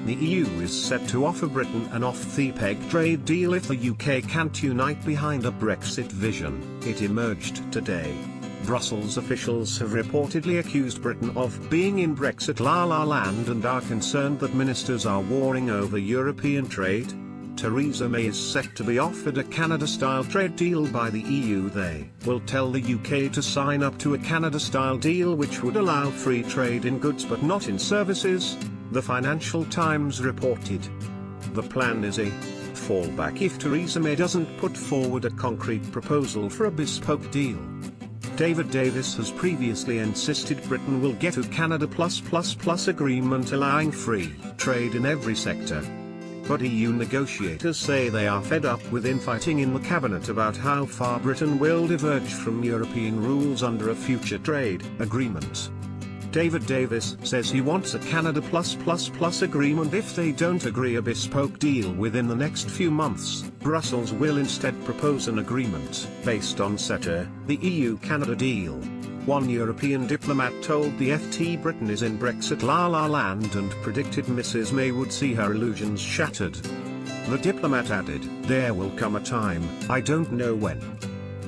The EU is set to offer Britain an off-the-peg trade deal if the UK can't unite behind a Brexit vision, it emerged today. Brussels officials have reportedly accused Britain of being in Brexit la-la land and are concerned that ministers are warring over European trade. Theresa May is set to be offered a Canada-style trade deal by the EU. They will tell the UK to sign up to a Canada-style deal which would allow free trade in goods but not in services, the Financial Times reported. The plan is a fallback if Theresa May doesn't put forward a concrete proposal for a bespoke deal. David Davis has previously insisted Britain will get a Canada plus agreement allowing free trade in every sector. But EU negotiators say they are fed up with infighting in the cabinet about how far Britain will diverge from European rules under a future trade agreement. David Davis says he wants a Canada plus agreement if they don't agree a bespoke deal within the next few months. Brussels will instead propose an agreement based on CETA, the EU-Canada deal. One European diplomat told the FT Britain is in Brexit la-la land and predicted Mrs May would see her illusions shattered. The diplomat added, "There will come a time, I don't know when.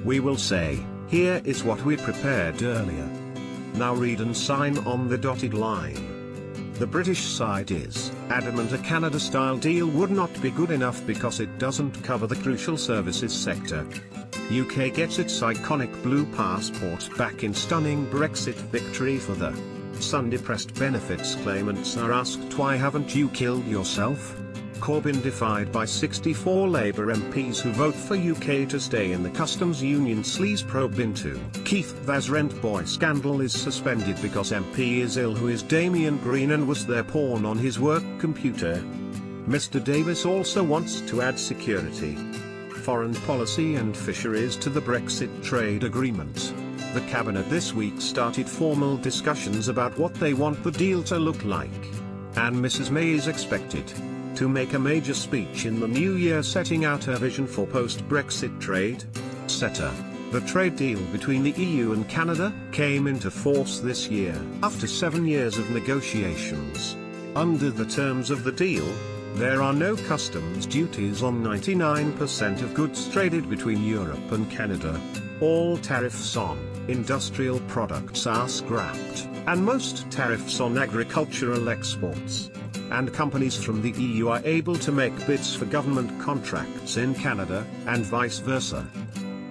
We will say, here is what we prepared earlier. Now read and sign on the dotted line." The British side is adamant a Canada-style deal would not be good enough because it doesn't cover the crucial services sector. UK gets its iconic blue passport back in stunning Brexit victory for the Sun. Depressed benefits claimants are asked, why haven't you killed yourself? Corbyn defied by 64 Labour MPs who vote for UK to stay in the customs union. Sleaze probe into Keith Vaz rent boy scandal is suspended because MP is ill who is Damian Green and was their pawn on his work computer. Mr Davis also wants to add security, foreign policy and fisheries to the Brexit trade agreement. The cabinet this week started formal discussions about what they want the deal to look like. And Mrs May is expected to make a major speech in the new year setting out her vision for post-Brexit trade. CETA, the trade deal between the EU and Canada, came into force this year after 7 years of negotiations. Under the terms of the deal, there are no customs duties on 99% of goods traded between Europe and Canada. All tariffs on industrial products are scrapped, and most tariffs on agricultural exports. And companies from the EU are able to make bids for government contracts in Canada, and vice versa.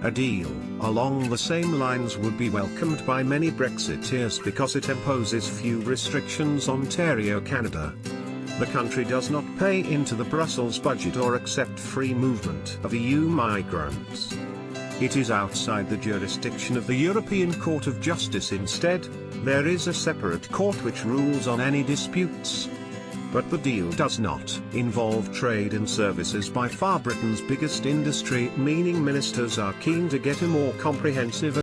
A deal along the same lines would be welcomed by many Brexiteers because it imposes few restrictions on Ontario, Canada. The country does not pay into the Brussels budget or accept free movement of EU migrants. It is outside the jurisdiction of the European Court of Justice. Instead, there is a separate court which rules on any disputes. But the deal does not involve trade in services, by far Britain's biggest industry, meaning ministers are keen to get a more comprehensive